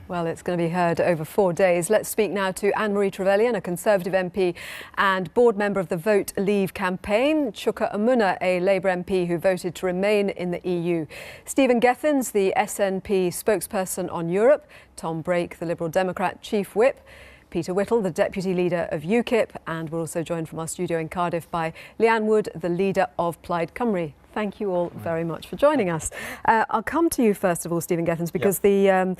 Well, it's going to be heard over 4 days. Let's speak now to Anne-Marie Trevelyan, a Conservative MP and board member of the Vote Leave campaign. Chuka Umunna, a Labour MP who voted to remain in the EU. Stephen Gethins, the SNP spokesperson on Europe. Tom Brake, the Liberal Democrat Chief Whip. Peter Whittle, the Deputy Leader of UKIP. And we're also joined from our studio in Cardiff by Leanne, the Leader of Plaid Cymru. Thank you all very much for joining us. I'll come to you first of all, Stephen Gethins, because the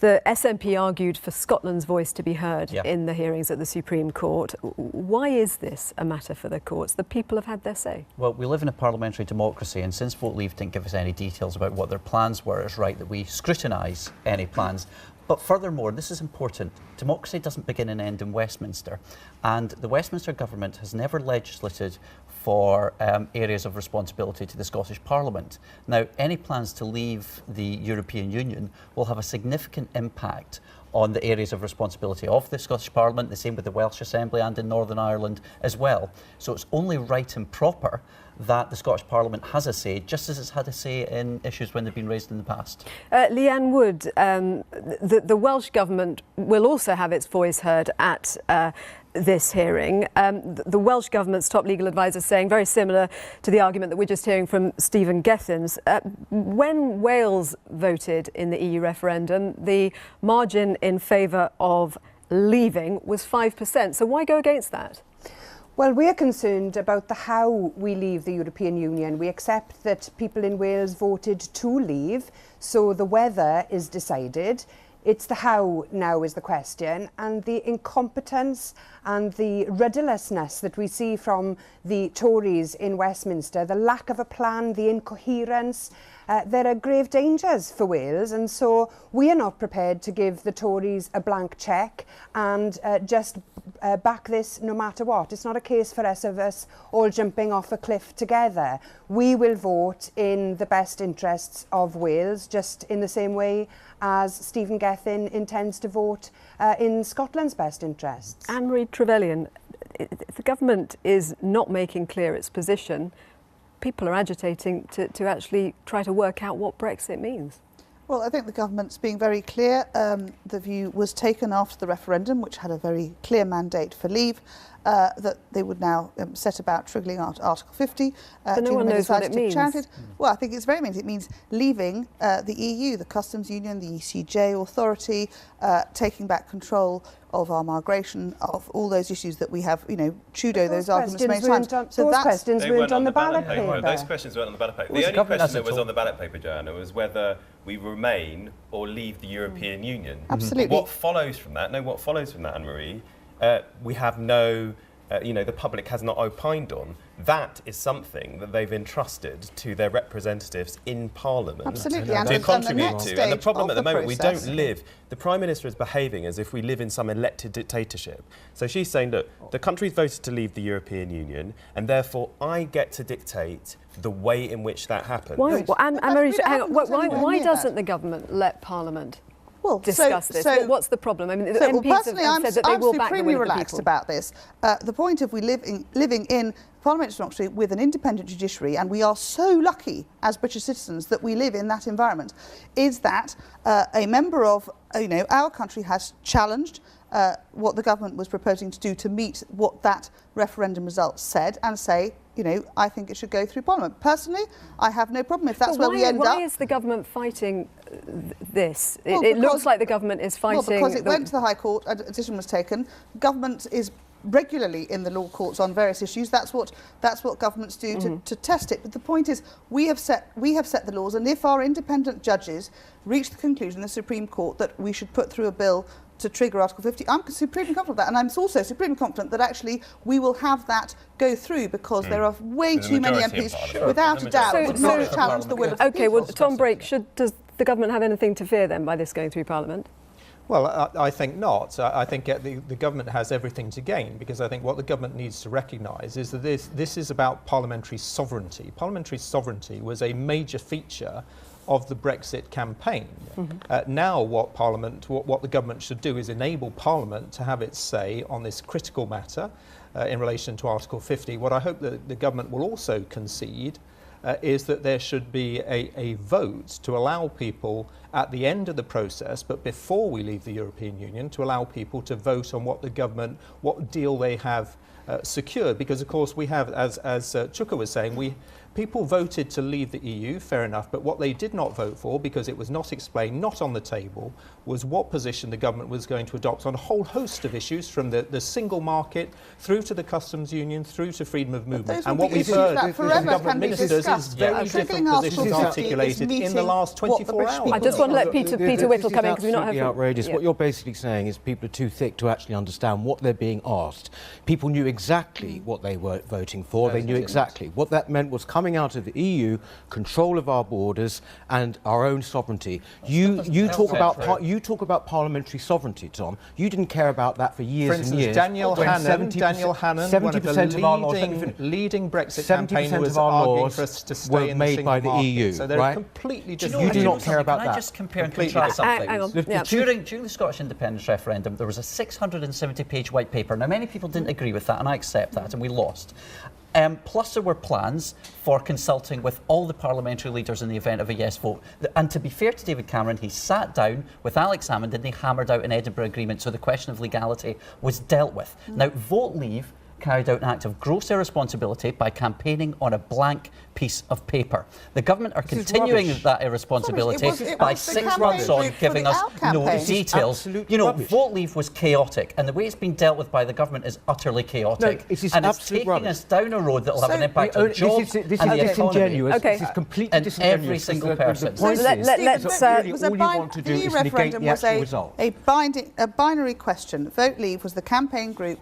SNP argued for Scotland's voice to be heard in the hearings at the Supreme Court. Why is this a matter for the courts? The people have had their say. Well, we live in a parliamentary democracy, and since Vote Leave didn't give us any details about what their plans were, it's right that we scrutinise any plans. But furthermore, this is important, democracy doesn't begin and end in Westminster, and the Westminster government has never legislated for areas of responsibility to the Scottish Parliament. Now, any plans to leave the European Union will have a significant impact on the areas of responsibility of the Scottish Parliament, the same with the Welsh Assembly and in Northern Ireland as well. So it's only right and proper that the Scottish Parliament has a say, just as it's had a say in issues when they've been raised in the past. Leanne Wood, the Welsh Government will also have its voice heard at this hearing. The Welsh Government's top legal advisor saying very similar to the argument that we're just hearing from Stephen Gethins. When Wales voted in the EU referendum, the margin in favour of leaving was 5%. So why go against that? Well, we're concerned about the how we leave the European Union. We accept that people in Wales voted to leave, so the whether is decided. It's the how now is the question, and the incompetence and the rudderlessness that we see from the Tories in Westminster, the lack of a plan, the incoherence, there are grave dangers for Wales, and so we are not prepared to give the Tories a blank cheque and just back this no matter what. It's not a case for us all jumping off a cliff together. We will vote in the best interests of Wales, just in the same way as Stephen Gethins intends to vote in Scotland's best interests. Anne-Marie Trevelyan, if the government is not making clear its position, people are agitating to actually try to work out what Brexit means. Well, I think the government's being very clear. The view was taken after the referendum, which had a very clear mandate for leave, that they would now set about triggering out Article 50. But no one knows what it means. Well, I think it's very means. It means leaving the EU, the Customs Union, the ECJ authority, taking back control of our migration, of all those issues that we have, Trudeau, those arguments many times. Those questions weren't on the ballot paper. Those questions weren't on the ballot paper. The only question that was on the ballot paper, Joanna, was whether we remain or leave the European Union. Absolutely. What follows from that, Anne-Marie, we have no, the public has not opined on. That is something that they've entrusted to their representatives in Parliament to contribute to. And the problem at the moment, we don't live, the Prime Minister is behaving as if we live in some elected dictatorship. So she's saying, look, the country's voted to leave the European Union, and therefore I get to dictate the way in which that happens. Why doesn't the government let Parliament discuss this? What's the problem? I mean, the MPs have said that they will back the will of the people. I'm supremely relaxed about this. The point of living in parliamentary democracy with an independent judiciary, and we are so lucky as British citizens that we live in that environment, is that a member of our country has challenged what the government was proposing to do to meet what that referendum result said, and say, I think it should go through Parliament. Personally, I have no problem if that's where we end up. Why is the government fighting this? It looks like the government is fighting... Well, because it went to the High Court, a decision was taken. Government is regularly in the law courts on various issues. That's what governments do to test it. But the point is, we have set the laws, and if our independent judges reach the conclusion in the Supreme Court that we should put through a bill to trigger Article 50, I'm supremely confident of that, and I'm also supremely confident that actually we will have that go through, because there are way too many MPs, without a doubt, would not challenge the will of the people. OK, well, Tom Brake, does the government have anything to fear then by this going through Parliament? Well, I think not. I think the government has everything to gain, because I think what the government needs to recognise is that this is about parliamentary sovereignty. Parliamentary sovereignty was a major feature of the Brexit campaign. Now what the government should do is enable Parliament to have its say on this critical matter in relation to Article 50. What I hope that the government will also concede is that there should be a vote to allow people at the end of the process, but before we leave the European Union, to allow people to vote on what what deal they have secured. Because of course we have, as Chuka was saying, people voted to leave the EU, fair enough, but what they did not vote for, because it was not explained, not on the table, was what position the government was going to adopt on a whole host of issues, from the single market through to the customs union, through to freedom of movement. And what we've heard from government ministers is very different positions articulated in the last 24 hours. I just want to let Peter Whittle come in, because we're not having... outrageous. What you're basically saying is people are too thick to actually understand what they're being asked. People knew exactly what they were voting for. They knew exactly. What that meant was coming out of the EU, control of our borders and our own sovereignty. You talk about parliamentary sovereignty, Tom. You didn't care about that for years and years. Daniel Hannan, one of the leading Brexit campaigners, was arguing for us to stay in the single by the market. EU, So they're right? completely Do different. you do not care about Can I that. just compare Completely. and contrast something? Hang on. Yeah. During the Scottish independence referendum, there was a 670-page white paper. Now, many people didn't agree with that, and I accept that, and we lost. Plus, there were plans for consulting with all the parliamentary leaders in the event of a yes vote. And to be fair to David Cameron, he sat down with Alex Salmond and they hammered out an Edinburgh Agreement, so the question of legality was dealt with. Now, Vote Leave carried out an act of gross irresponsibility by campaigning on a blank piece of paper. The government are continuing that irresponsibility by 6 months on giving us no details. You know, Vote Leave was chaotic, and the way it's been dealt with by the government is utterly chaotic. No, it is and it's taking us down a road that will have an impact on jobs and the economy. This is completely And disingenuous. every single person. The point is, The referendum was a binary question. Vote Leave was the campaign group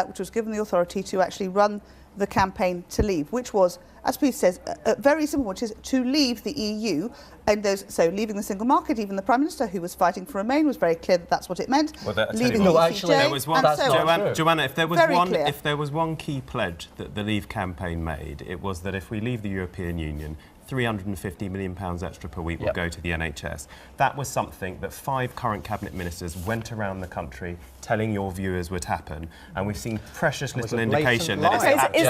which was given the authority to actually run the campaign to leave, which was, as Peter says, very simple, which is to leave the EU. And so leaving the single market, even the Prime Minister, who was fighting for Remain, was very clear that that's what it meant. Well, leaving the ECJ, there was one. Joanna, if there was one key pledge that the Leave campaign made, it was that if we leave the European Union, £350 million extra per week will go to the NHS. That was something that 5 current cabinet ministers went around the country telling your viewers would happen, and we've seen precious little indication that it's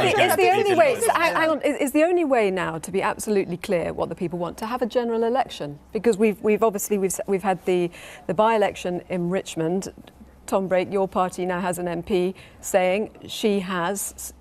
Is the only way now to be absolutely clear what the people want to have a general election? Because we've had the by-election in Richmond. Tom Brake, your party now has an MP saying she has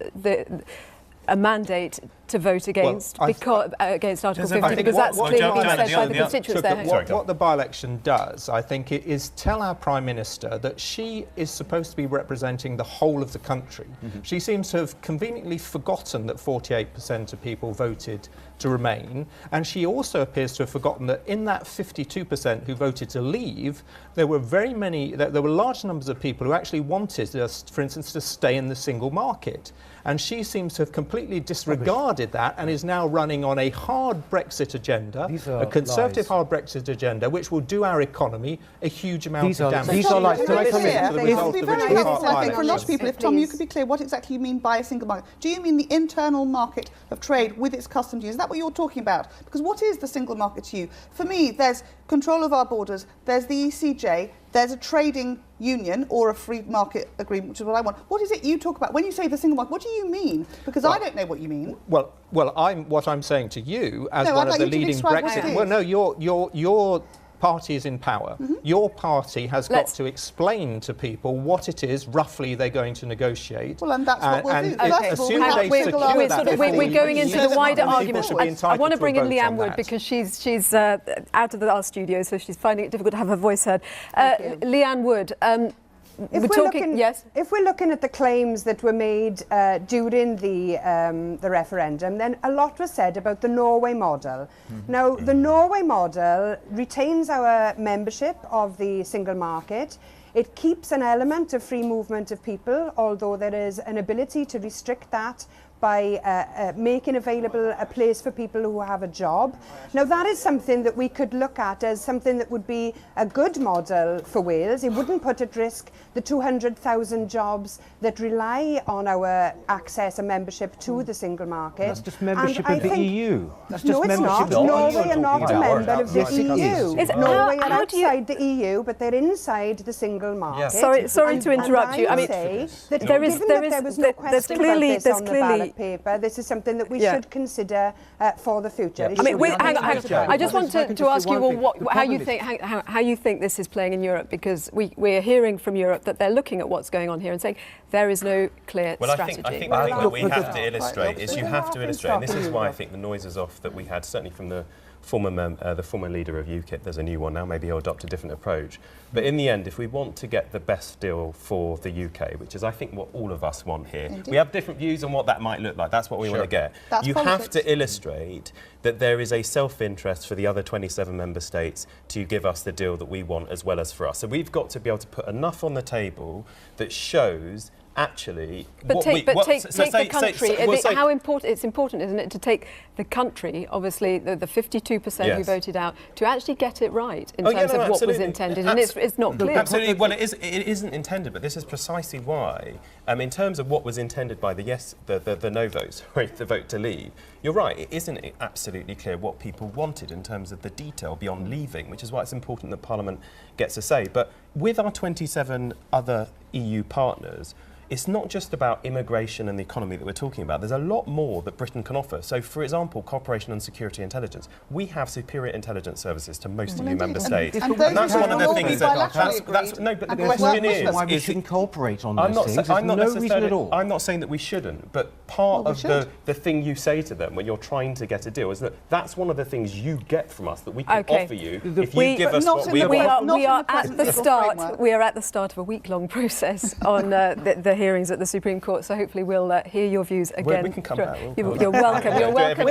a mandate to vote against against Article 50, because that's clearly been said by the constituents there. What the by-election does, I think, is tell our Prime Minister that she is supposed to be representing the whole of the country. She seems to have conveniently forgotten that 48% of people voted to remain, and she also appears to have forgotten that in that 52% who voted to leave, there were large numbers of people who actually wanted us, for instance, to stay in the single market. And she seems to have completely disregarded that and is now running on a hard Brexit agenda, a conservative hard Brexit agenda, which will do our economy a huge amount of damage. These are lies. Can I come in? It would be very helpful, I think, for a lot of people, if, Tom, you could be clear what exactly you mean by a single market. Do you mean the internal market of trade with its customs duties? Is that what you're talking about? Because what is the single market to you? For me, there's control of our borders, there's the ECJ, there's a trading union or a free market agreement, which is what I want. What is it you talk about? When you say the single market, what do you mean? Because I don't know what you mean. Well, what I'm saying to you, as one of the leading Brexit... Well, no, your party is in power. Your party has got to explain to people what it is roughly they're going to negotiate. Well, and that's what we'll do. We're going into the wider argument. I want to bring in Leanne Wood, because she's out of our studio, so she's finding it difficult to have her voice heard. Leanne Wood, if we're looking at the claims that were made during the referendum, then a lot was said about the Norway model. Now, the Norway model retains our membership of the single market. It keeps an element of free movement of people, although there is an ability to restrict that by making available a place for people who have a job. Now, that is something that we could look at as something that would be a good model for Wales. It wouldn't put at risk the 200,000 jobs that rely on our access and membership to the single market. That's just membership of the EU. That's just membership. Norway are not a member of the EU. Norway are outside the EU, but they're inside the single market. Sorry to interrupt you. I mean, there's clearly that paper. This is something that we should consider for the future. I mean, I just want to ask you, well, how you think this is playing in Europe, because we're hearing from Europe that they're looking at what's going on here and saying there is no clear strategy. I think the thing that we have to illustrate is you have to illustrate, and this is why I think the noise is off that we had, certainly from the former leader of UKIP. There's a new one now, maybe he'll adopt a different approach. But in the end, if we want to get the best deal for the UK, which is I think what all of us want here, we have different views on what that might look like. That's what we want to get. You have to illustrate that there is a self-interest for the other 27 member states to give us the deal that we want as well as for us. So we've got to be able to put enough on the table that shows actually, take the country. How important it's important, isn't it, to take the country, obviously the 52% who voted out, to actually get it right in terms of what was intended, and it's not clear. Absolutely. Well, it isn't intended, but this is precisely why. In terms of what was intended by the no vote, the vote to leave, you're right. It isn't absolutely clear what people wanted in terms of the detail beyond leaving, which is why it's important that Parliament gets a say. But with our 27 other EU partners, it's not just about immigration and the economy that we're talking about. There's a lot more that Britain can offer. So, for example, cooperation on security intelligence. We have superior intelligence services to most EU member states. And that's one of the things no, but the question is why we shouldn't cooperate on those things. There's no reason at all. I'm not saying that we shouldn't, but part of the thing you say to them when you're trying to get a deal is that that's one of the things you get from us that we can offer you if you give us what we want. We are at the start. We are at the start of a week-long process on the hearings at the Supreme Court, so hopefully we'll hear your views again. We can come back. You're welcome. You're welcome.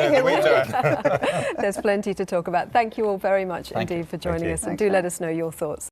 There's plenty to talk about. Thank you all very much indeed for joining us, and do let us know your thoughts.